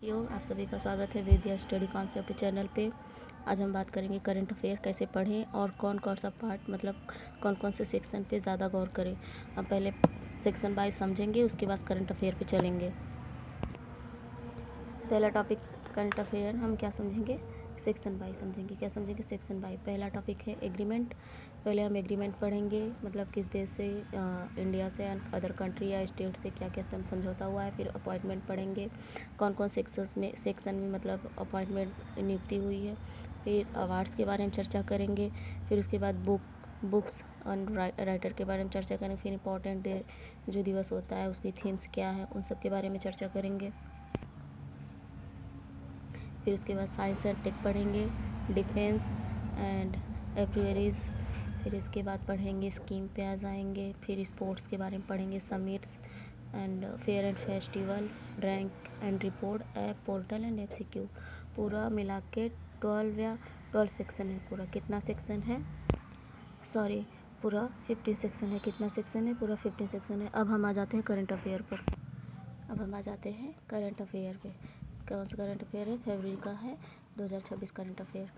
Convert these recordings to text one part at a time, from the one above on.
आप सभी का स्वागत है विद्या स्टडी कॉन्सेप्ट चैनल पे। आज हम बात करेंगे करंट अफेयर कैसे पढ़ें और कौन कौन सा पार्ट मतलब कौन कौन से सेक्शन पे ज़्यादा गौर करें। हम पहले सेक्शन वाइज समझेंगे, उसके बाद करंट अफेयर पे चलेंगे। पहला टॉपिक करंट अफेयर हम क्या समझेंगे, सेक्शन वाइज समझेंगे। क्या समझेंगे? Section wise. पहला टॉपिक है एग्रीमेंट। पहले हम एग्रीमेंट पढ़ेंगे, मतलब किस देश से, इंडिया से, अदर कंट्री या स्टेट से क्या क्या समझौता हुआ है। फिर अपॉइंटमेंट पढ़ेंगे, कौन कौन सेक्शन में मतलब अपॉइंटमेंट नियुक्ति हुई है। फिर अवार्ड्स के बारे में चर्चा करेंगे। फिर उसके बाद बुक्स और राइटर के बारे में चर्चा करेंगे। फिर इंपॉर्टेंट जो दिवस होता है उसकी थीम्स क्या है, उन सब के बारे में चर्चा करेंगे। फिर उसके बाद साइंस एंड टेक पढ़ेंगे, डिफेंस एंड एब्रिवरीज। फिर इसके बाद पढ़ेंगे स्कीम पे आ जाएंगे। फिर स्पोर्ट्स के बारे में पढ़ेंगे, summits and fair and festival, rank and report, app portal and MCQ। पूरा मिला के 12 सेक्शन है। पूरा कितना सेक्शन है? सॉरी, पूरा 15 सेक्शन है। कितना सेक्शन है? पूरा 15 सेक्शन है। अब हम आ जाते हैं करंट अफेयर पर। करंट अफेयर पे। कौन सा करंट अफेयर है? फरवरी का है, 2026 करंट अफेयर।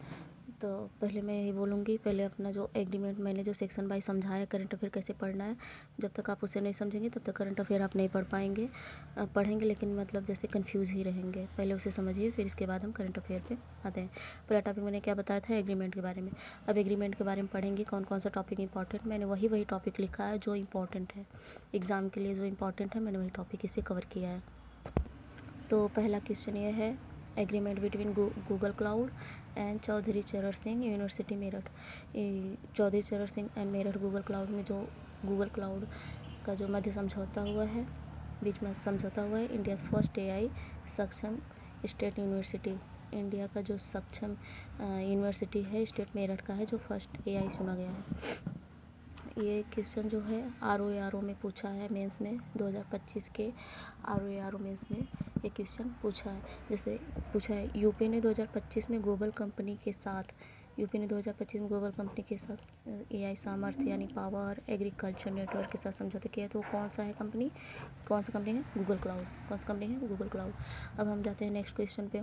तो पहले मैं यही बोलूँगी, पहले अपना जो एग्रीमेंट मैंने जो सेक्शन वाइज समझाया करंट अफेयर कैसे पढ़ना है, जब तक आप उसे नहीं समझेंगे तब तक करंट अफेयर आप नहीं पढ़ पाएंगे। पढ़ेंगे लेकिन मतलब जैसे कंफ्यूज ही रहेंगे। पहले उसे समझिए, फिर इसके बाद हम करंट अफेयर पे आते हैं। पहला टॉपिक मैंने क्या बताया था? एग्रीमेंट के बारे में। अब एग्रीमेंट के बारे में पढ़ेंगे कौन कौन सा टॉपिक इंपॉर्टेंट। मैंने वही टॉपिक लिखा है जो इंपॉर्टेंट है एग्ज़ाम के लिए, जो इंपॉर्टेंट है मैंने वही टॉपिक इस पर कवर किया है। तो पहला क्वेश्चन ये है, agreement between Google Cloud and Chaudhary Charan Singh university Meerut. Chaudhary Charan Singh and Meerut Google Cloud में जो गूगल क्लाउड का जो मध्य समझौता हुआ है, बीच में समझौता हुआ है, इंडिया फर्स्ट AI सक्षम स्टेट यूनिवर्सिटी। इंडिया का जो सक्षम यूनिवर्सिटी है स्टेट मेरठ का है, जो फर्स्ट AI चुना गया है। ये क्वेश्चन जो है RO में पूछा है, मेंस में 2025 के RO मेंस में ये क्वेश्चन पूछा है। जैसे पूछा है, यूपी ने 2025 में गूगल कंपनी के साथ AI सामर्थ्य यानी पावर एग्रीकल्चर नेटवर्क के साथ समझौता किया है। तो कौन सा कंपनी है? Google cloud. कौन सी कंपनी है? Google cloud. अब हम जाते हैं नेक्स्ट क्वेश्चन पे।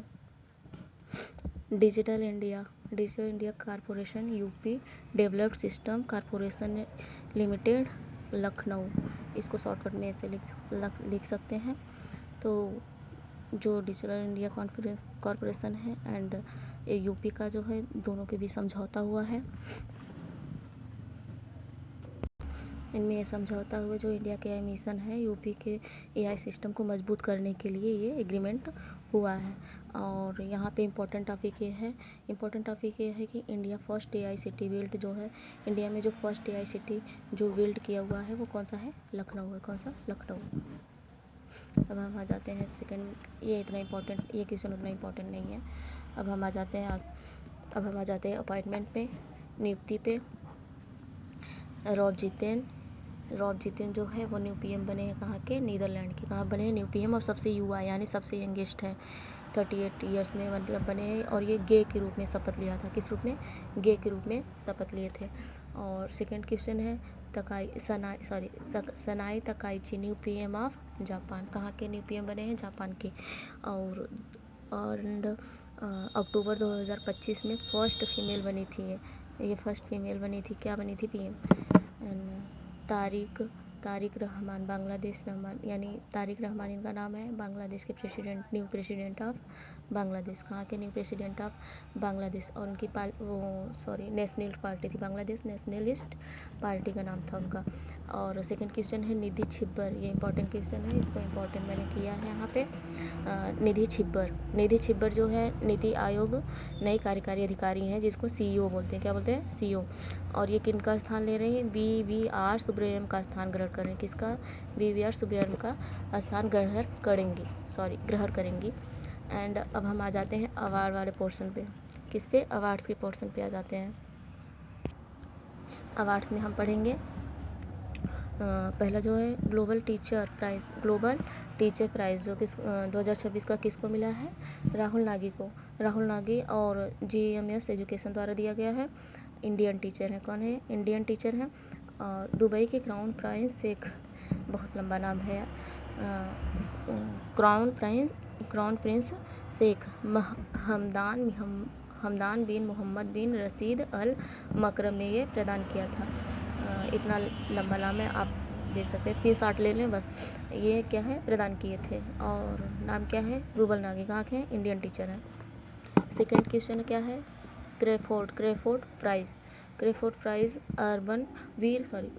Digital India corporation UP developed system corporation limited Lucknow. इसको शॉर्टकट में ऐसे लिख सकते हैं। तो जो डिजिटल इंडिया कॉरपोरेशन है एंड यूपी का जो है, दोनों के बीच समझौता हुआ है। इनमें ये समझौता हुआ जो इंडिया के AI मिशन है, यूपी के AI सिस्टम को मजबूत करने के लिए ये एग्रीमेंट हुआ है। और यहाँ पे इम्पोर्टेंट टॉपिक ये है कि India first AI city build जो है, इंडिया में जो फर्स्ट AI सिटी जो बिल्ड किया हुआ है वो कौन सा है? लखनऊ है। कौन सा? लखनऊ। अब हम आ जाते हैं सेकंड। ये क्वेश्चन उतना इम्पोर्टेंट नहीं है। अब हम आ जाते हैं अपॉइंटमेंट पे, नियुक्ति पे। रॉब जितेन जो है वो न्यू PM बने हैं। कहाँ के? नीदरलैंड के। कहाँ बने हैं? न्यू PM, और सबसे युवा यानी सबसे यंगेस्ट है। 38 ईयर्स में मतलब बने हैं। और ये गे के रूप में शपथ लिया था। किस रूप में? गे के रूप में शपथ लिए थे। और सेकंड क्वेश्चन है, Sanae Takaichi new PM of Japan. कहाँ के न्यू PM बने हैं? जापान के। और अक्टूबर 2025 में फर्स्ट फीमेल बनी थी ये फर्स्ट फीमेल बनी थी। क्या बनी थी? PM। तारिक रहमान, बांग्लादेश रहमान, यानी तारिक रहमान इनका नाम है। बांग्लादेश के न्यू प्रेसिडेंट ऑफ बांग्लादेश। कहाँ के? New president of Bangladesh. और उनकी नेशनल पार्टी थी, बांग्लादेश नेशनलिस्ट पार्टी का नाम था उनका। और सेकंड क्वेश्चन है निधि छिब्बर। ये इंपॉर्टेंट क्वेश्चन है, इसको इंपॉर्टेंट मैंने किया है यहाँ पे। निधि छिब्बर जो है नीति आयोग नई कार्यकारी अधिकारी हैं, जिसको CEO बोलते हैं। क्या बोलते हैं? CEO। और ये किनका स्थान ले रही हैं? BVR सुब्रमण्यम का स्थान ग्रहण कर रहे हैं। किसका? BVR सुब्रमण्यम का स्थान ग्रहण करेंगी। एंड अब हम आ जाते हैं अवार्ड वाले पोर्शन पे। किस पे? अवार्ड्स के पोर्शन पे आ जाते हैं। अवार्ड्स में हम पढ़ेंगे, पहला जो है ग्लोबल टीचर प्राइज़ जो 2026 का किसको मिला है? राहुल नागी और GMS एजुकेशन द्वारा दिया गया है। इंडियन टीचर है। कौन है? इंडियन टीचर है। और दुबई के क्राउन प्रिंस बहुत लंबा नाम है, क्राउन प्रिंस शेख हमदान बिन मोहम्मद बिन रशीद अल मकरम ने ये प्रदान किया था। इतना लंबा नाम है, आप देख सकते हैं, स्क्रीनशॉट ले लें बस। ये क्या है, प्रदान किए थे। और नाम क्या है, रूबल नागी, कहाँ के हैं, इंडियन टीचर हैं। सेकंड क्वेश्चन क्या है, क्रेफोर्ड प्राइज अर्बन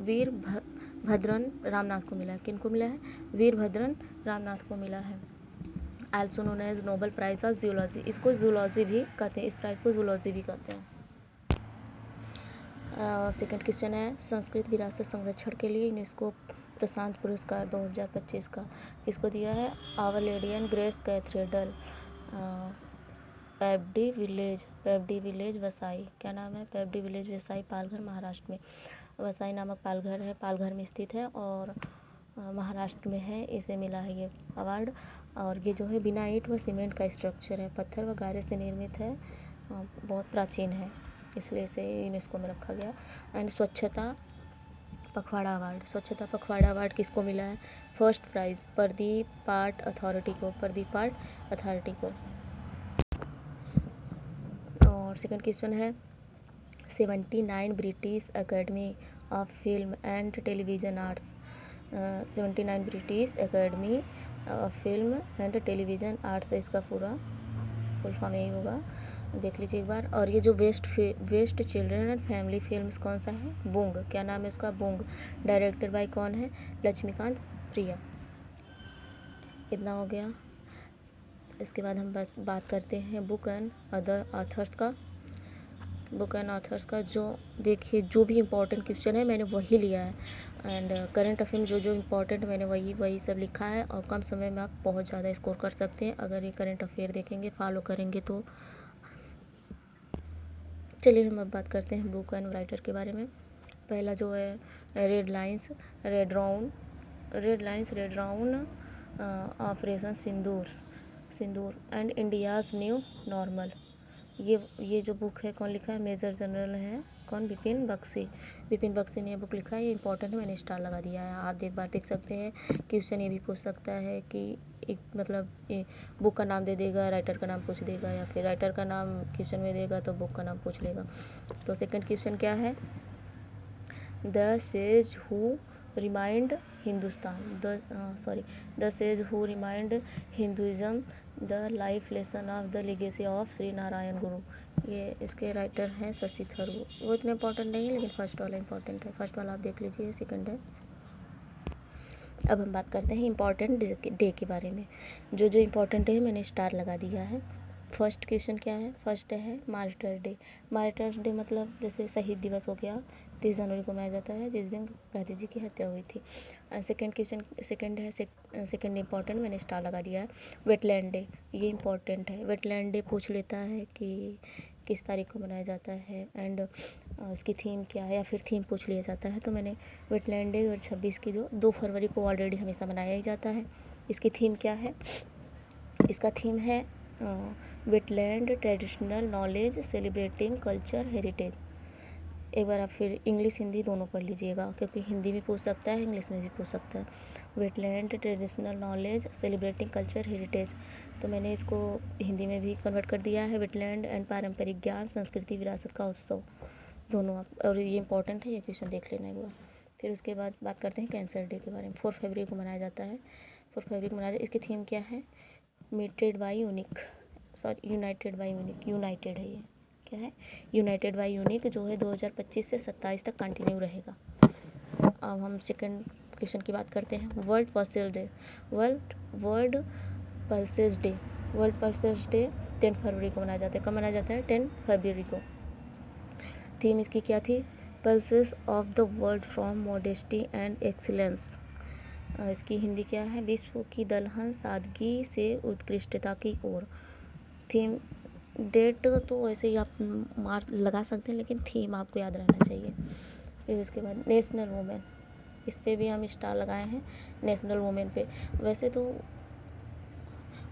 वीरभद्रन रामनाथ को मिला है। किनको मिला है, वीरभद्रन रामनाथ को मिला है। Also known as Nobel prize of zoology, इसको जूलॉजी भी कहते हैं, इस प्राइज को जूलॉजी भी कहते हैं। सेकंड क्वेश्चन है, संस्कृत विरासत संरक्षण के लिए यूनेस्को प्रशांत पुरस्कार 2025 का किसको दिया है, our lady and grace cathedral, Papdy village Vasai, क्या नाम है, पैबडी विलेज वसाई, पालघर महाराष्ट्र में। वसाई नामक पालघर है, पालघर में स्थित है और महाराष्ट्र में है, इसे मिला है ये अवार्ड। और ये जो है बिना ईंट व सीमेंट का स्ट्रक्चर है, पत्थर व गारे से निर्मित है, बहुत प्राचीन है, इसलिए इसे यूनेस्को में रखा गया। एंड स्वच्छता पखवाड़ा अवार्ड किसको मिला है, फर्स्ट प्राइज प्रदीप पाठ अथॉरिटी को। और सेकंड क्वेश्चन है, 79 British academy of film and television arts, 79 British academy of film and television arts है इसका पूरा फुल फॉर्म यही होगा, देख लीजिए एक बार। और ये जो west children and family films कौन सा है, बूंग, क्या नाम है उसका, बूंग, डायरेक्टेड बाय कौन है, लक्ष्मीकांत प्रिया। इतना हो गया। इसके बाद हम बस बात करते हैं बुक एंड अदर ऑथर्स का। जो देखिए, जो भी इम्पोर्टेंट क्वेश्चन है मैंने वही लिया है, एंड करंट अफेयर जो इम्पोर्टेंट मैंने वही सब लिखा है, और कम समय में आप बहुत ज़्यादा स्कोर कर सकते हैं अगर ये करंट अफेयर देखेंगे, फॉलो करेंगे तो। चलिए हम अब बात करते हैं बुक एंड राइटर के बारे में। पहला जो है red lines redrawn operation Sindoor and India's new normal, ये जो बुक है कौन लिखा है, मेजर जनरल है कौन, विपिन बख्शी ने ये बुक लिखा है। ये इंपॉर्टेंट है, मैंने स्टार लगा दिया है। आप एक बार देख सकते हैं, क्वेश्चन ये भी पूछ सकता है कि एक मतलब बुक का नाम दे देगा, राइटर का नाम पूछ देगा, या फिर राइटर का नाम क्वेश्चन में देगा तो बुक का नाम पूछ लेगा। तो सेकंड क्वेश्चन क्या है, the sage who remind Hinduism the life lesson of the legacy of Shri Narayan गुरु, ये इसके राइटर हैं शशि थरूर। वो इतने इंपॉर्टेंट नहीं है, लेकिन फर्स्ट वाला इंपॉर्टेंट है, फर्स्ट वाला आप देख लीजिए, सेकंड है। अब हम बात करते हैं इंपॉर्टेंट डे के बारे में। जो इंपॉर्टेंट है मैंने स्टार लगा दिया है। फर्स्ट क्वेश्चन क्या है, फर्स्ट है मार्टर्स डे मतलब जैसे शहीद दिवस हो गया, 30 जनवरी को मनाया जाता है, जिस दिन गांधी जी की हत्या हुई थी। सेकंड इंपॉर्टेंट मैंने स्टार लगा दिया है। वेटलैंड डे, ये इंपॉर्टेंट है, वेटलैंड डे पूछ लेता है कि किस तारीख को मनाया जाता है, एंड उसकी थीम क्या है, या फिर थीम पूछ लिया जाता है। तो मैंने वेटलैंड डे 2026 की जो 2 फरवरी को ऑलरेडी हमेशा मनाया ही जाता है। इसकी थीम क्या है, इसका थीम है wetland traditional knowledge celebrating culture heritage. एक बार आप फिर इंग्लिश हिंदी दोनों पढ़ लीजिएगा, क्योंकि हिंदी भी पूछ सकता है, इंग्लिश में भी पूछ सकता है। Wetland traditional knowledge celebrating culture heritage, तो मैंने इसको हिंदी में भी कन्वर्ट कर दिया है, वेटलैंड एंड पारंपरिक ज्ञान संस्कृति विरासत का उत्सव, दोनों आप, और ये इंपॉर्टेंट है, ये क्वेश्चन देख लेना एक बार। फिर उसके बाद बात करते हैं कैंसर डे के बारे में। 4 फरवरी को मनाया जाता है, 4 फरवरी को मनाया जाता है। इसकी थीम क्या है, यूनाइटेड बाय यूनिक है, ये क्या है, यूनाइटेड बाय यूनिक, जो है 2025 से 27 तक कंटिन्यू रहेगा। अब हम सेकंड क्वेश्चन की बात करते हैं, वर्ल्ड पल्सेस डे 10 फरवरी को मनाया जाता है। कब मनाया जाता है, 10 फरवरी को। थीम इसकी क्या थी, pulses of the world from modesty and excellence. इसकी हिंदी क्या है, विश्व की दलहन सादगी से उत्कृष्टता की ओर। थीम डेट तो ऐसे ही आप मार्च लगा सकते हैं, लेकिन थीम आपको याद रहना चाहिए। फिर उसके बाद नेशनल वुमेन, इस पर भी हम स्टार लगाए हैं, नेशनल वुमेन पे। वैसे तो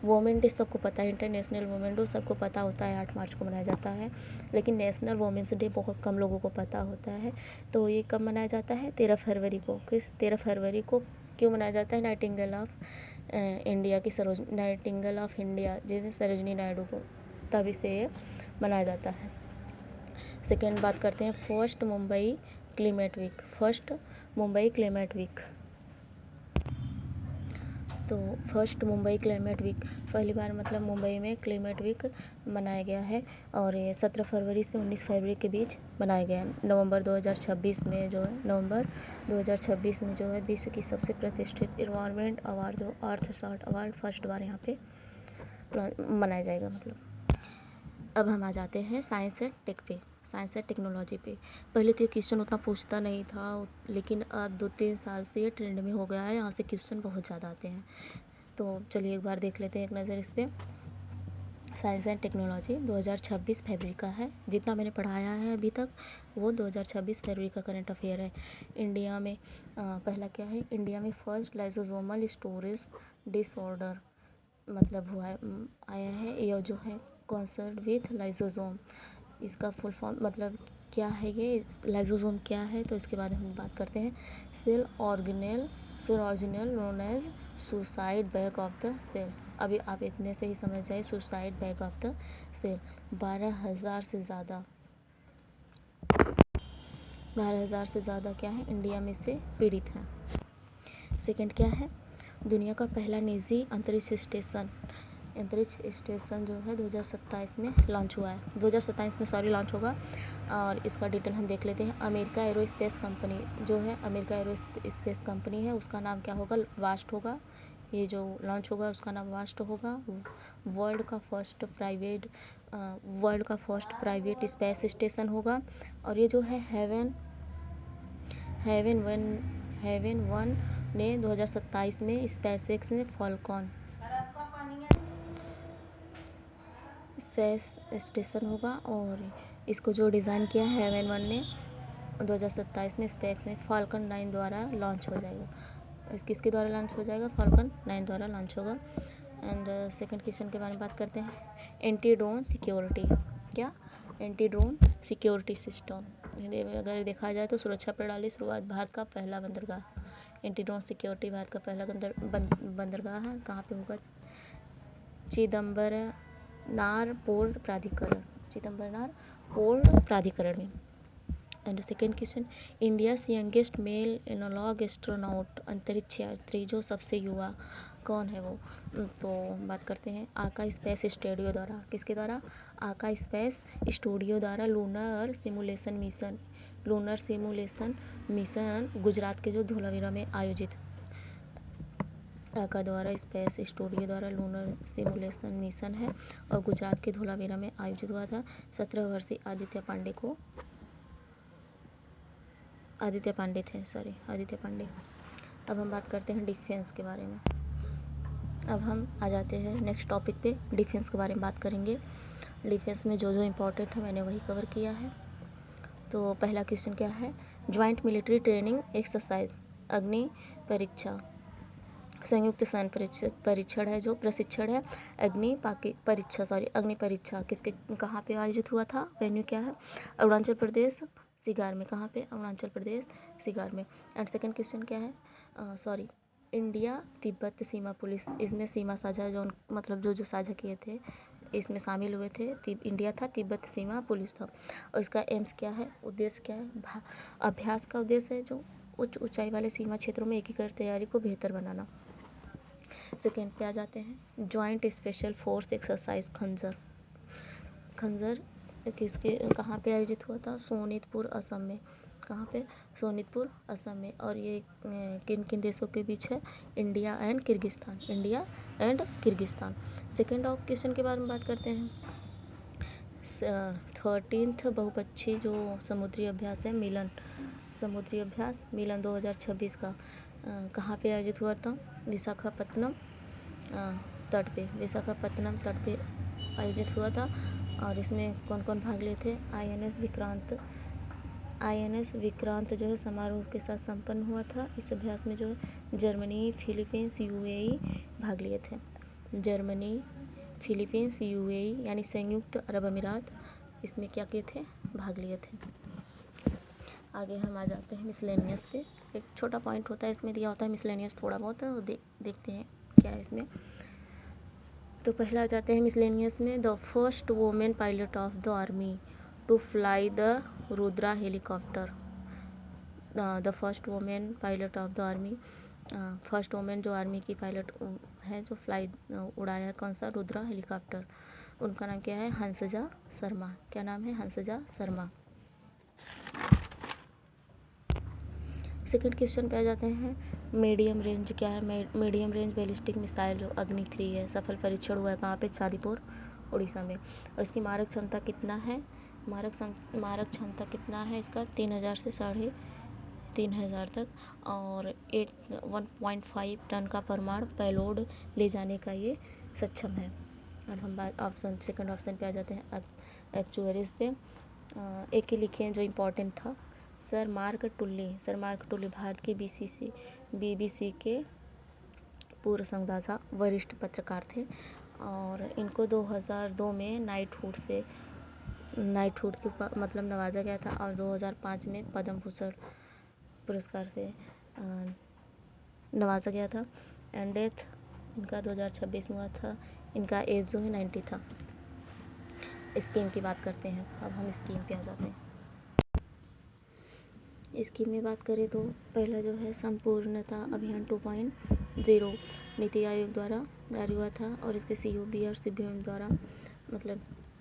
वुमेन डे सबको पता है, इंटरनेशनल वुमेन डे सबको पता होता है, 8 मार्च को मनाया जाता है, लेकिन नेशनल वुमेन्स डे बहुत कम लोगों को पता होता है। तो ये कब मनाया जाता है, 13 फरवरी को। 13 फरवरी को क्यों मनाया जाता है, इंडिया की सरोजनी नाइटिंगेल ऑफ इंडिया जैसे सरोजनी नायडू को, तभी से ये मनाया जाता है। सेकेंड बात करते हैं first Mumbai climate week. First Mumbai climate week, तो फर्स्ट मुंबई क्लाइमेट वीक पहली बार मतलब मुंबई में क्लाइमेट वीक मनाया गया है और ये 17 फरवरी से 19 फरवरी के बीच मनाया गया है। नवंबर 2026 में जो है विश्व की सबसे प्रतिष्ठित इन्वायरमेंट अवार्ड जो अर्थशाट अवार्ड फर्स्ट बार यहाँ पे मनाया जाएगा मतलब। अब हम आ जाते हैं साइंस एंड टेक पे, साइंस एंड टेक्नोलॉजी पे। पहले तो ये क्वेश्चन उतना पूछता नहीं था, लेकिन अब 2-3 साल से ये ट्रेंड में हो गया है, यहाँ से क्वेश्चन बहुत ज़्यादा आते हैं। तो चलिए एक बार देख लेते हैं एक नज़र इस पर। साइंस एंड टेक्नोलॉजी 2026 फरवरी का है, जितना मैंने पढ़ाया है अभी तक वो 2026 फरवरी का करंट अफेयर है। इंडिया में पहला क्या है, इंडिया में फर्स्ट लाइसोसोमल स्टोरेज डिसऑर्डर मतलब हुआ है आया है, यह जो है कॉन्सर्ट विथ लाइसोसोम, इसका फुल फॉर्म मतलब क्या है, ये लाइसोसोम क्या है, तो इसके बारे में हम बात करते हैं। Cell organelle known as suicide bag of the cell. अभी आप इतने से ही समझ जाए, suicide bag of the cell. 12,000 से ज़्यादा क्या है इंडिया में से पीड़ित हैं। सेकंड क्या है, दुनिया का पहला निजी अंतरिक्ष स्टेशन जो है 2027 में लॉन्च हुआ है, 2027 में लॉन्च होगा। और इसका डिटेल हम देख लेते हैं। अमेरिका एरोस्पेस कंपनी जो है, अमेरिका एरोस्पेस कंपनी है, उसका नाम क्या होगा, वास्ट होगा। ये जो लॉन्च होगा उसका नाम वास्ट होगा। वर्ल्ड का फर्स्ट प्राइवेट स्पेस स्टेशन होगा। और ये जो है हेवन वन ने 2027 में स्पेसएक्स ने फॉल्कॉन स्पेस स्टेशन होगा, और इसको जो डिज़ाइन किया है हेवन वन ने 2027 में स्पेस में फाल्कन 9 द्वारा लॉन्च हो जाएगा। किसके द्वारा लॉन्च हो जाएगा, फाल्कन 9 द्वारा लॉन्च होगा। एंड सेकंड क्वेश्चन के बारे में बात करते हैं। एंटी ड्रोन सिक्योरिटी, क्या anti drone security system, Hindi में अगर देखा जाए तो सुरक्षा प्रणाली शुरुआत भारत का पहला बंदरगाह। एंटी ड्रोन सिक्योरिटी भारत का पहला बंदरगाह है, कहाँ पे होगा, चिदम्बरनार पोर्ट प्राधिकरण में। And second question, India youngest male analog astronaut, अंतरिक्ष यात्री जो सबसे युवा कौन है वो, तो बात करते हैं आका स्पेस स्टूडियो द्वारा। किसके द्वारा, आका स्पेस स्टूडियो द्वारा लूनर सिमुलेशन मिशन गुजरात के जो धोलावीरा में आयोजित, आका द्वारा स्पेस स्टूडियो द्वारा लूनर सिमुलेशन मिशन है और गुजरात के धोलावीरा में आयोजित हुआ था। 17 वर्षीय आदित्य पांडे। अब हम बात करते हैं डिफेंस के बारे में। अब हम आ जाते हैं नेक्स्ट टॉपिक पे, डिफेंस के बारे में बात करेंगे। डिफेंस में जो इम्पोर्टेंट है मैंने वही कवर किया है। तो पहला क्वेश्चन क्या है, ज्वाइंट मिलिट्री ट्रेनिंग एक्सरसाइज अग्नि परीक्षा, संयुक्त सैन्य परीक्षण है जो प्रशिक्षण है, अग्नि परीक्षा किसके कहाँ पे आयोजित हुआ था, वेन्यू क्या है, अरुणाचल प्रदेश सिगार में। कहाँ पे, अरुणाचल प्रदेश सिगार में। एंड सेकंड क्वेश्चन क्या है, इंडिया तिब्बत सीमा पुलिस, इसमें सीमा साझा जो मतलब जो साझा किए थे इसमें शामिल हुए थे, इंडिया था, तिब्बत सीमा पुलिस था। और इसका एम्स क्या है, उद्देश्य क्या है, अभ्यास का उद्देश्य है जो उच्च ऊंचाई वाले सीमा क्षेत्रों में एकीकृत तैयारी को बेहतर बनाना। सेकेंड पे आ जाते हैं, जॉइंट स्पेशल फोर्स एक्सरसाइज खंजर किसके कहाँ पे आयोजित हुआ था, सोनितपुर असम में। कहाँ पे, सोनितपुर असम में। और ये किन किन देशों के बीच है, India and Kyrgyzstan. Second of question के बारे में बात करते हैं। 13th बहुपक्षीय जो समुद्री अभ्यास है मिलन 2026 का कहाँ पे आयोजित हुआ था, विशाखापत्तनम तट पे आयोजित हुआ था। और इसमें कौन कौन भाग लिए थे, आईएनएस विक्रांत जो है समारोह के साथ संपन्न हुआ था। इस अभ्यास में जो है जर्मनी, फिलीपींस, यूएई भाग लिए थे। जर्मनी, फिलीपींस, यूएई यानी संयुक्त अरब अमीरात इसमें क्या किए थे, भाग लिए थे। आगे हम आ जाते हैं मिसलेनियस पे। एक छोटा पॉइंट होता है इसमें दिया होता है मिसलेनियस, थोड़ा बहुत देखते हैं क्या है इसमें। तो पहला आ जाते हैं मिसलेनियस में, the first women pilot of the army to fly the Rudra helicopter. The first women pilot of the army, first women जो आर्मी की पायलट है जो फ्लाई उड़ाया है कौन सा, रुद्रा हेलीकॉप्टर। उनका नाम क्या है, हंसजा शर्मा। क्या नाम है, हंसजा शर्मा। सेकंड क्वेश्चन पे आ जाते हैं, मीडियम रेंज क्या है। मीडियम रेंज बैलिस्टिक मिसाइल जो अग्नि 3 है, सफल परीक्षण हुआ है कहाँ पे, चांदीपुर उड़ीसा में। और इसकी मारक क्षमता कितना है, मारक क्षमता कितना है इसका, 3000 से 3500 तक, और 1.5 टन का परमाणु पेलोड ले जाने का ये सक्षम है। अब हम बात ऑप्शन सेकंड ऑप्शन पे आ जाते हैं, एक्चुअरीज पे। एक ही लिखे हैं जो इम्पोर्टेंट था, सर मार्क टुल्ली भारत के BBC के पूर्व संवाददाता वरिष्ठ पत्रकार थे, और इनको 2002 में नाइटहुड के मतलब नवाजा गया था, और 2005 में पद्म भूषण पुरस्कार से नवाजा गया था। एंड डेथ इनका 2026 में हुआ था। इनका एज जो है 90 था। स्कीम की बात करते हैं, अब हम स्कीम पे आ जाते हैं। स्कीम में बात करें तो पहला जो है संपूर्णता अभियान 2.0 नीति आयोग द्वारा जारी हुआ था, और इसके COB और CBM द्वारा मतलब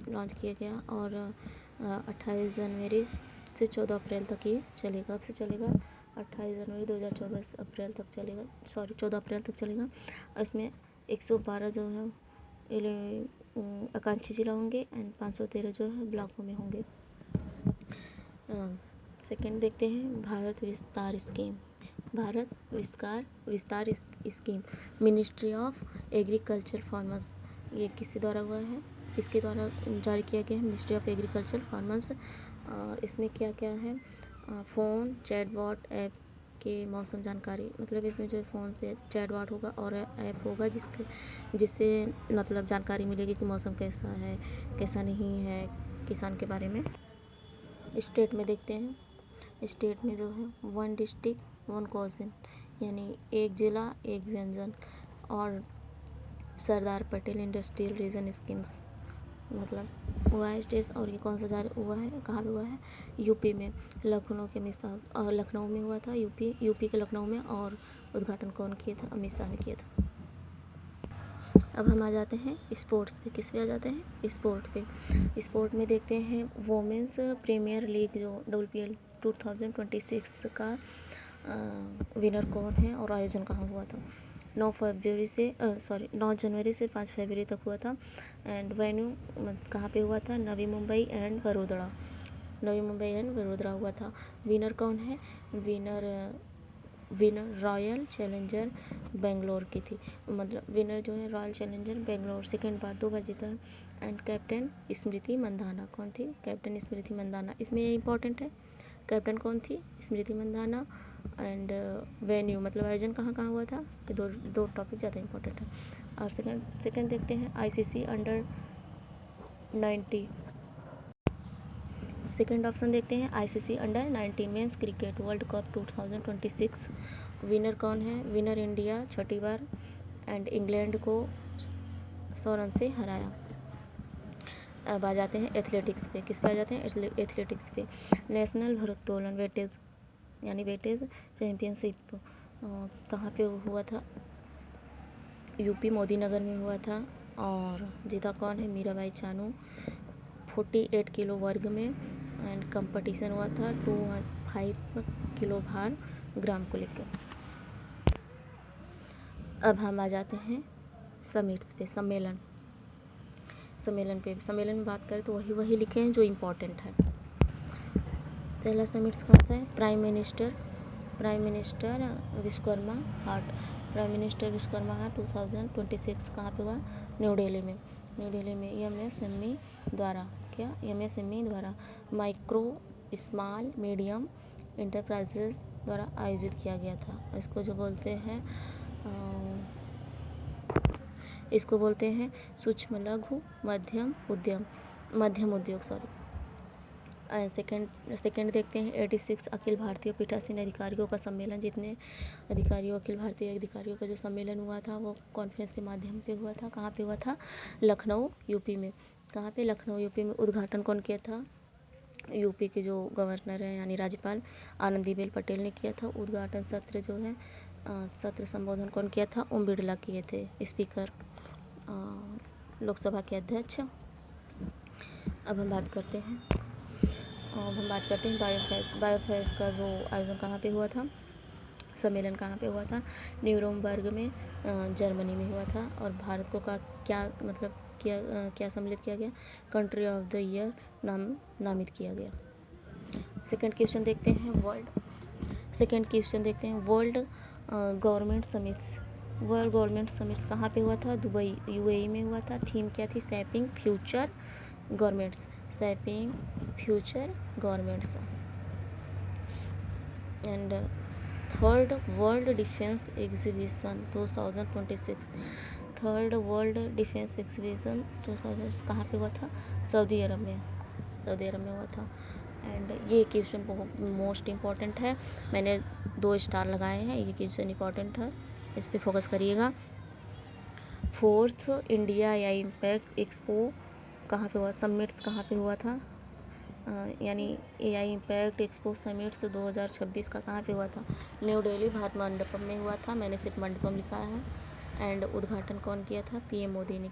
लॉन्च किया गया, और 28 जनवरी से 14 अप्रैल तक ये चलेगा। अब से चलेगा 28 जनवरी 2024 अप्रैल तक चलेगा, 14 अप्रैल तक चलेगा। इसमें 112 जो है आकांक्षी जिला होंगे, एंड 513 जो है ब्लॉकों में होंगे। सेकंड देखते हैं, भारत विस्तार scheme, ministry of agriculture farmers. ये किसके द्वारा हुआ है, किसके द्वारा जारी किया गया है, मिनिस्ट्री ऑफ एग्रीकल्चर फार्मर्स। और इसमें क्या क्या है, फ़ोन, चैटबॉट, ऐप के मौसम जानकारी, मतलब इसमें जो है फ़ोन से चैटबॉट होगा और ऐप होगा जिससे मतलब जानकारी मिलेगी कि मौसम कैसा है कैसा नहीं है किसान के बारे में। स्टेट में देखते हैं, स्टेट में जो है 1 डिस्ट्रिक्ट 1 क्वेश्चन, यानी एक जिला एक व्यंजन, और Sardar Patel industrial region schemes मतलब हुआ है स्टेट। और ये कौन सा जारी हुआ है, कहाँ पे हुआ है, यूपी में, लखनऊ में हुआ था, यूपी के लखनऊ में। और उद्घाटन कौन किया था, अमित शाह ने किया था। अब हम आ जाते हैं स्पोर्ट्स पे, किस पे आ जाते हैं, स्पोर्ट पे। स्पोर्ट में देखते हैं वोमेंस प्रीमियर लीग जो WPL 2026 का विनर कौन है और आयोजन कहाँ हुआ था। 9 जनवरी से 5 फरवरी तक हुआ था, एंड वेन्यू कहाँ पे हुआ था, नवी मुंबई एंड वडोदरा हुआ था। विनर कौन है, विनर रॉयल चैलेंजर बेंगलोर की थी, मतलब विनर जो है रॉयल चैलेंजर बेंगलोर सेकंड बार 2 बार जीता है। एंड कैप्टन स्मृति मंदाना कौन थी, कैप्टन स्मृति मंदाना। इसमें ये इंपॉर्टेंट है, कैप्टन कौन थी, स्मृति मंदाना। एंड वेन्यू मतलब आयोजन कहाँ कहाँ हुआ था, ये दो टॉपिक ज़्यादा इंपॉर्टेंट है। और सेकंड देखते हैं ICC अंडर 19। सेकंड ऑप्शन देखते हैं ICC under 19 men's cricket world cup 2026। Winner कौन है, विनर इंडिया 6ठी बार, एंड इंग्लैंड को 100 रन से हराया। अब आ जाते हैं एथलेटिक्स पे, किस पे आ जाते हैं, एथलेटिक्स पे। नेशनल भारोत्तोलन वेटेज चैम्पियनशिप कहाँ पे हुआ था, यूपी मोदी नगर में हुआ था, और जीता कौन है, मीराबाई चानू 48 किलो वर्ग में। एंड कंपटीशन हुआ था 205 किलो भार ग्राम को लेकर। अब हम आ जाते हैं समिट्स पे, सम्मेलन में बात करें तो वही लिखे हैं जो इम्पोर्टेंट है। पहला समिट्स कौन सा है, प्राइम मिनिस्टर विश्वकर्मा हाट 2026 कहाँ पे हुआ, न्यू दिल्ली में। MSME द्वारा माइक्रो स्मॉल मीडियम इंटरप्राइजेज द्वारा आयोजित किया गया था। इसको बोलते हैं सूक्ष्म लघु मध्यम उद्योग। सेकंड देखते हैं 86 अखिल भारतीय पीठासीन अधिकारियों का सम्मेलन। जितने अधिकारियों अखिल भारतीय अधिकारियों का जो सम्मेलन हुआ था वो कॉन्फ्रेंस के माध्यम पे हुआ था। कहाँ पे हुआ था? लखनऊ यूपी में। कहाँ पे? लखनऊ यूपी में। उद्घाटन कौन किया था? यूपी के जो गवर्नर हैं यानी राज्यपाल आनंदीबेन पटेल ने किया था। उद्घाटन सत्र जो है सत्र संबोधन कौन किया था? ओम बिरला किए थे, स्पीकर लोकसभा के अध्यक्ष। अब हम बात करते हैं बायोफेस का जो आयोजन कहाँ पे हुआ था? सम्मेलन कहाँ पे हुआ था? न्यूरमबर्ग में जर्मनी में हुआ था। और भारत को का क्या मतलब क्या सम्मिलित किया गया? कंट्री ऑफ द ईयर नामित किया गया। सेकंड क्वेश्चन देखते हैं वर्ल्ड गवर्नमेंट समिट्स कहाँ पे हुआ था? दुबई यूएई में हुआ था। थीम क्या थी? Shaping future governments. And third world defence exhibition 2026 कहाँ पे हुआ था? सऊदी अरब में हुआ था। एंड ये क्वेश्चन बहुत मोस्ट इम्पॉर्टेंट है, मैंने 2 स्टार लगाए हैं। ये क्वेश्चन इम्पॉर्टेंट है, इस पर फोकस करिएगा। 4th India AI impact expo कहाँ पे हुआ? समिट्स कहाँ पे हुआ था? यानी एआई इम्पैक्ट एक्सपो समिट्स 2026 का कहाँ पे हुआ था? न्यू दिल्ली भारत मंडपम में हुआ था। मैंने सिर्फ मंडपम लिखा है। एंड उद्घाटन कौन किया था? पीएम मोदी ने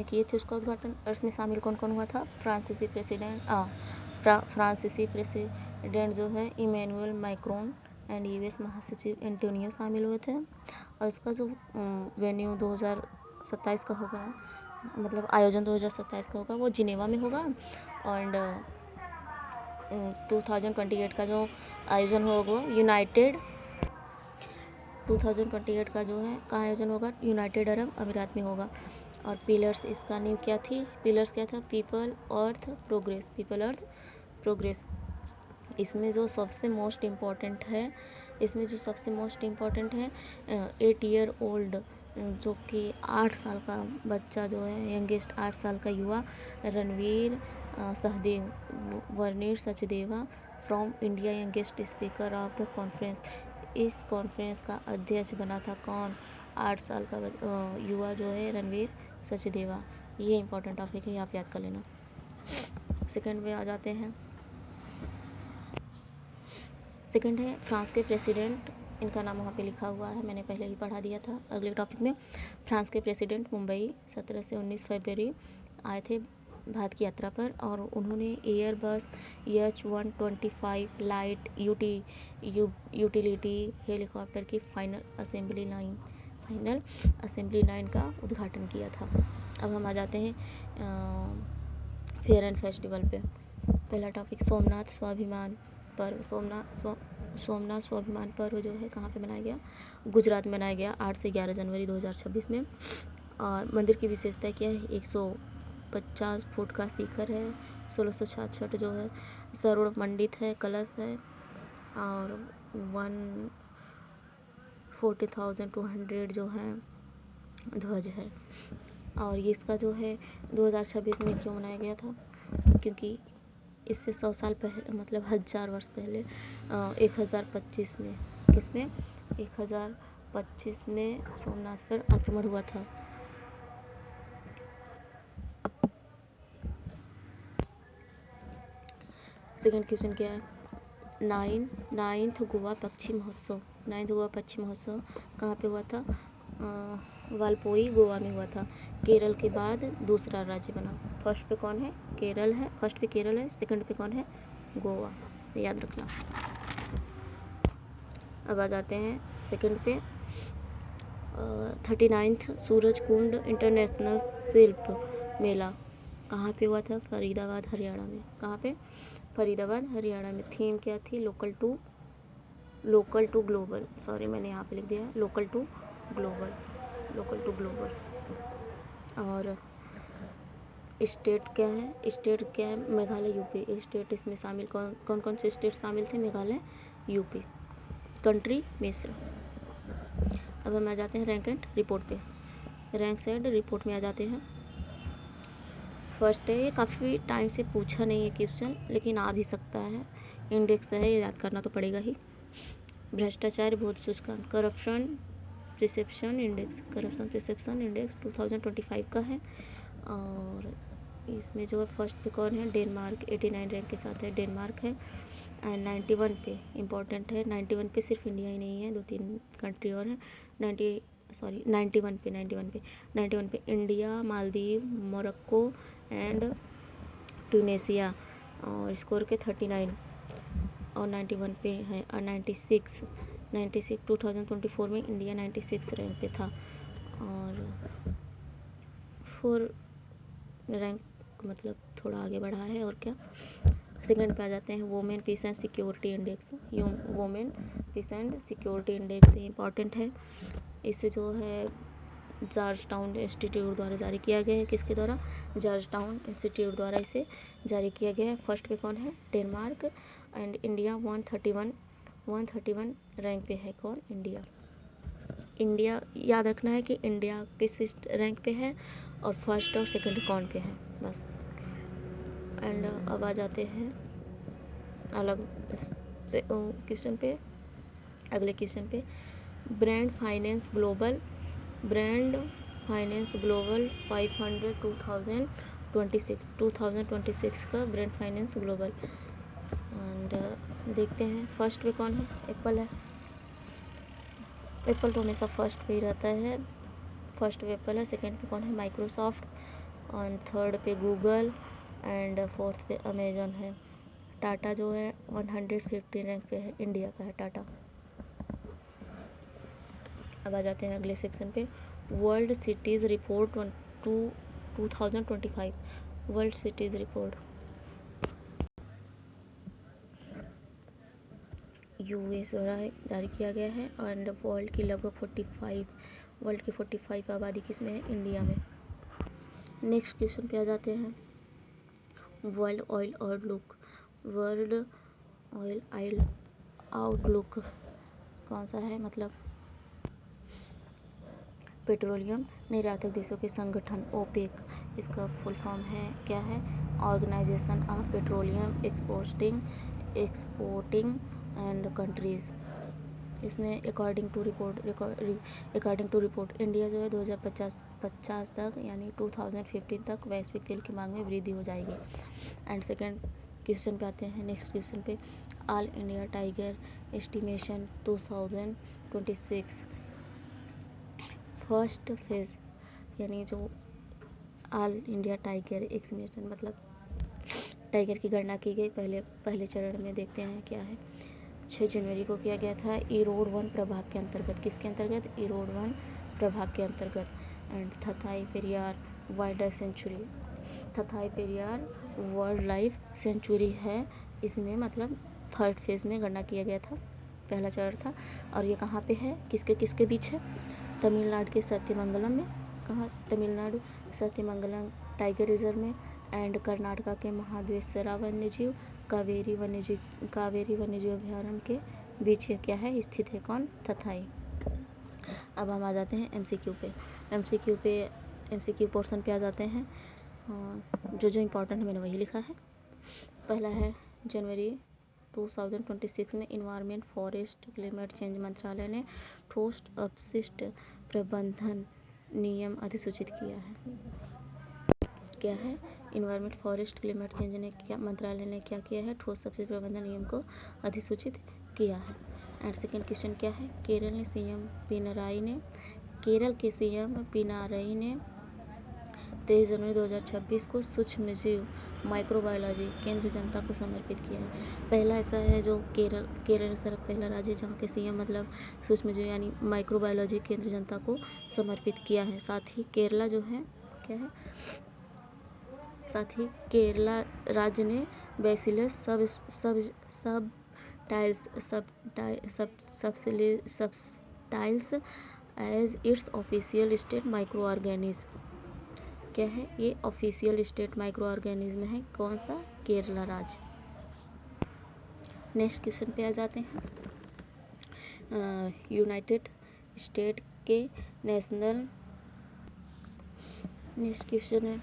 किए थे उसका उद्घाटन। और इसमें शामिल कौन कौन हुआ था? फ्रांसीसी प्रेसिडेंट जो है इमैनुअल मैक्रोन एंड यूएस महासचिव एंटोनियो शामिल हुए थे। और इसका जो वेन्यू 2027 का होगा, मतलब आयोजन 2027 का होगा, वो जिनेवा में होगा। और 2028 का जो आयोजन होगा यूनाइटेड 2028 का जो है कहाँ आयोजन होगा? यूनाइटेड अरब अमीरात में होगा। और पिलर्स इसका नींव क्या थी? पिलर्स क्या था? पीपल अर्थ प्रोग्रेस। इसमें जो सबसे मोस्ट इम्पॉर्टेंट है 8 ईयर ओल्ड जो कि 8 साल का बच्चा जो है, यंगेस्ट 8 साल का युवा रणवीर वर्णीर Sachdeva from India youngest speaker of the conference. इस कॉन्फ्रेंस का अध्यक्ष बना था कौन? 8 साल का युवा जो है रणवीर सचदेवा। ये इंपॉर्टेंट टॉपिक है, आप याद कर लेना। सेकंड में आ जाते हैं। सेकंड है फ्रांस के प्रेसिडेंट, इनका नाम वहाँ पे लिखा हुआ है, मैंने पहले ही पढ़ा दिया था अगले टॉपिक में। फ्रांस के प्रेसिडेंट मुंबई 17 से 19 फरवरी आए थे भारत की यात्रा पर। और उन्होंने Airbus H125 light utility helicopter की फाइनल असेंबली लाइन का उद्घाटन किया था। अब हम आ जाते हैं फेयर एंड फेस्टिवल पे। पहला टॉपिक सोमनाथ स्वाभिमान पर्व। सोमनाथ स्वाभिमान पर्व जो है कहाँ पे मनाया गया? गुजरात में मनाया गया 8 से 11 जनवरी 2026 में। और मंदिर की विशेषता क्या है? 150 फुट का शिखर है, 1666 जो है स्वर्ण मंडित है, कलश है, और 140,200 जो है ध्वज है। और ये इसका जो है 2026 में क्यों मनाया गया था? क्योंकि इससे 100 साल पहले, मतलब 1000 वर्ष पहले 1025 में, किसमें? 1025 में सोमनाथ पर आक्रमण हुआ था। सेकंड क्वेश्चन क्या है? नाइन्थ गोवा पक्षी महोत्सव कहाँ पे हुआ था? वालपोई गोवा में हुआ था। केरल के बाद दूसरा राज्य बना। फर्स्ट पे कौन है? केरल है। फर्स्ट पे केरल है, सेकंड पे कौन है? गोवा, याद रखना। अब आ जाते हैं सेकंड पे 39th सूरज कुंड इंटरनेशनल शिल्प मेला कहाँ पे हुआ था? फरीदाबाद हरियाणा में। कहाँ पे? फरीदाबाद हरियाणा में। थीम क्या थी? Local to global. सॉरी, मैंने यहाँ पे लिख दिया लोकल टू ग्लोबल। और स्टेट क्या है? Meghalaya, UP state. इसमें शामिल कौन से स्टेट शामिल थे? मेघालय, यूपी। कंट्री मिस्र। अब हम आ जाते हैं रैंक एंड रिपोर्ट पे। रैंक्स एंड रिपोर्ट में आ जाते हैं। फर्स्ट है, ये काफ़ी टाइम से पूछा नहीं है क्वेश्चन, लेकिन आ भी सकता है। इंडेक्स है, ये याद करना तो पड़ेगा ही। भ्रष्टाचार बोध सूचकांक, करप्शन परसेप्शन इंडेक्स, 2025 का है। और इसमें जो है फर्स्ट पे कौन है, डेनमार्क 89 रैंक के साथ है, डेनमार्क है। एंड 91 पे इम्पॉर्टेंट है, 91 पे सिर्फ इंडिया ही नहीं है, 2-3 कंट्री और हैं। 91 पे India, Maldives, Morocco and Tunisia, और स्कोर के 39। और 91 पे है, और 96 2024 में इंडिया 96 रैंक पे था, और 4 रैंक मतलब थोड़ा आगे बढ़ा है। और क्या, सेकंड पे आ जाते हैं, women peace and security index. Women peace and security index important है। इसे जो है जॉर्ज टाउन इंस्टीट्यूट द्वारा जारी किया गया है। किसके द्वारा, जॉर्ज टाउन इंस्टीट्यूट द्वारा इसे जारी किया गया है। फर्स्ट पे कौन है, डेनमार्क। एंड इंडिया 131 रैंक पे है। कौन, इंडिया। इंडिया याद रखना है कि इंडिया किस रैंक पे है और फर्स्ट और सेकंड कौन पे है, बस। एंड अब आ जाते हैं अलग क्वेश्चन पे, अगले क्वेश्चन पे। ब्रांड फाइनेंस ग्लोबल 500 2026 का ब्रांड फाइनेंस ग्लोबल। एंड देखते हैं फर्स्ट पे कौन है, एप्पल है। एप्पल तो हमेशा फर्स्ट पे ही रहता है, फर्स्ट पे एप्पल है। सेकंड पे कौन है, माइक्रोसॉफ्ट। और थर्ड पे गूगल एंड फोर्थ पे अमेजन है। टाटा जो है 115 रैंक पे है, इंडिया का है टाटा। अब आ जाते हैं अगले सेक्शन पे, world cities report 2025। World cities report US द्वारा जारी किया गया है। एंड वर्ल्ड की लगभग 45 आबादी किस में है, इंडिया में। नेक्स्ट क्वेश्चन पे आ जाते हैं, वर्ल्ड ऑयल आउटलुक कौन सा है, मतलब पेट्रोलियम निर्यातक देशों के संगठन, ओपेक। इसका फुल फॉर्म है, क्या है, organization of petroleum exporting and countries. इसमें अकॉर्डिंग टू रिपोर्ट इंडिया जो है 2050 तक यानी 2015 तक वैश्विक तेल की मांग में वृद्धि हो जाएगी। एंड सेकेंड क्वेश्चन पे आते हैं, नेक्स्ट क्वेश्चन पे, all India tiger estimation 2026 first phase, यानी जो ऑल इंडिया टाइगर एस्टिमेशन मतलब टाइगर की गणना की गई पहले चरण में। देखते हैं क्या है, 6 जनवरी को किया गया था, ईरोड 1 प्रभाग के अंतर्गत। किसके अंतर्गत, ईरोड 1 प्रभाग के अंतर्गत। एंड थथाई पेरियार वाइल्ड लाइफ सेंचुरी, थथाई पेरियार वाइल्ड लाइफ सेंचुरी है, इसमें मतलब थर्ड फेज में गणना किया गया था, पहला चरण था। और ये कहाँ पे है, किसके किसके बीच है, तमिलनाडु के सत्यमंगलम में। कहाँ, तमिलनाडु सत्यमंगलम टाइगर रिजर्व में। एंड कर्नाटका के महाद्वेसरा वन्यजीव कावेरी वन्यजीव अभ्यारण्य के बीच ये क्या है, स्थित है। कौन, थथाई। अब हम आ जाते हैं एमसीक्यू पोर्शन पे आ जाते हैं। जो इम्पोर्टेंट है मैंने वही लिखा है। पहला है, जनवरी 2026 में इन्वायरमेंट फॉरेस्ट क्लाइमेट चेंज मंत्रालय ने ठोस अपशिष्ट प्रबंधन नियम अधिसूचित किया है। क्या है, इन्वायरमेंट फॉरेस्ट क्लाइमेट चेंज ने क्या, मंत्रालय ने क्या किया है, ठोस अपशिष्ट प्रबंधन नियम को अधिसूचित किया है। एंड सेकेंड क्वेश्चन क्या है, केरल के सीएम पिनाराई ने 23 जनवरी 2026 को सूक्ष्मजीव माइक्रोबायोलॉजी केंद्र जनता को समर्पित किया है। पहला ऐसा है जो केरल सर पहला राज्य जहाँ के सीएम मतलब सूक्ष्मजीव यानी माइक्रोबायोलॉजी केंद्र जनता को समर्पित किया है। साथ ही केरला जो है क्या है, साथ ही केरला राज्य ने bacillus subtilis as its official state microorganism. क्या है, ये ऑफिशियल स्टेट माइक्रो ऑर्गेनिज्म है। कौन सा, केरला राज्य। नेक्स्ट क्वेश्चन पे आ जाते हैं, यूनाइटेड स्टेट के नेक्स्ट क्वेश्चन है,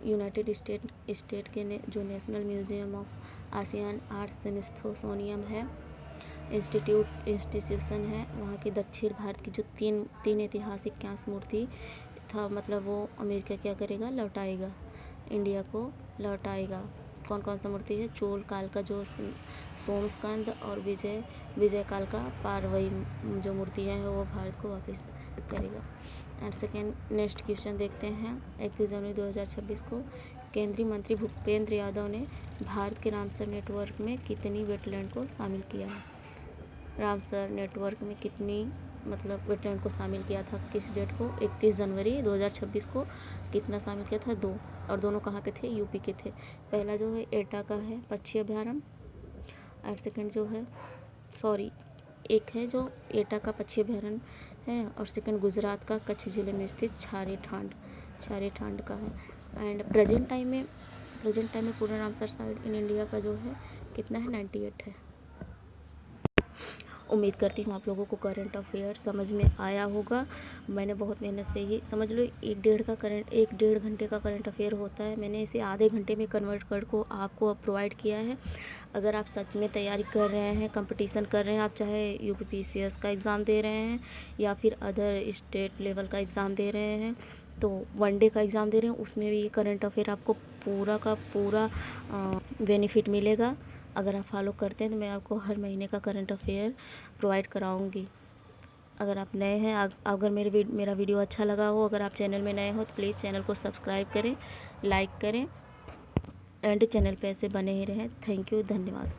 यूनाइटेड स्टेट के जो national museum of ASEAN art Smithsonian है इंस्टीट्यूशन है, वहाँ की दक्षिण भारत की जो तीन ऐतिहासिक कांस्य मूर्ति था, मतलब वो अमेरिका क्या करेगा, लौटाएगा, इंडिया को लौटाएगा। कौन कौन सा मूर्ति है? चोल काल का जो सोमस्कंद और विजय काल का पारवई जो मूर्तियाँ हैं वो भारत को वापस करेगा। एंड सेकेंड नेक्स्ट क्वेश्चन देखते हैं। 31 जनवरी 2026 को केंद्रीय मंत्री भूपेंद्र यादव ने भारत के रामसर नेटवर्क में कितनी वेटलैंड को शामिल किया है? रामसर नेटवर्क में कितनी वेटलैंड को शामिल किया था? किस डेट को? 31 जनवरी 2026 को। कितना शामिल किया था? 2। और दोनों कहाँ के थे? यूपी के थे। पहला जो है एटा का है पक्षी अभ्यारण्य, और सेकेंड जो है एक है जो एटा का पक्षी अभ्यारण्य है, और सेकेंड गुजरात का कच्छ जिले में स्थित छारी ठांड का है। एंड प्रेजेंट टाइम में पूरा रामसर साइट इन इंडिया का जो है कितना है? 98 है। उम्मीद करती हूँ आप लोगों को करंट अफेयर समझ में आया होगा। मैंने बहुत मेहनत से ही, समझ लो 1-1.5 घंटे का करंट अफेयर होता है, मैंने इसे आधे घंटे में कन्वर्ट कर को आपको प्रोवाइड किया है। अगर आप सच में तैयारी कर रहे हैं, कंपटीशन कर रहे हैं, आप चाहे यूपीपीसीएस का एग्ज़ाम दे रहे हैं या फिर अदर स्टेट लेवल का एग्ज़ाम दे रहे हैं, तो वनडे का एग्ज़ाम दे रहे हैं, उसमें भी ये करंट अफेयर आपको पूरा का पूरा बेनिफिट मिलेगा। अगर आप फॉलो करते हैं तो मैं आपको हर महीने का करंट अफेयर प्रोवाइड कराऊंगी। अगर आप नए हैं, अगर मेरा वीडियो अच्छा लगा हो, अगर आप चैनल में नए हो तो प्लीज़ चैनल को सब्सक्राइब करें, लाइक करें एंड चैनल पे ऐसे बने ही रहें। थैंक यू, धन्यवाद।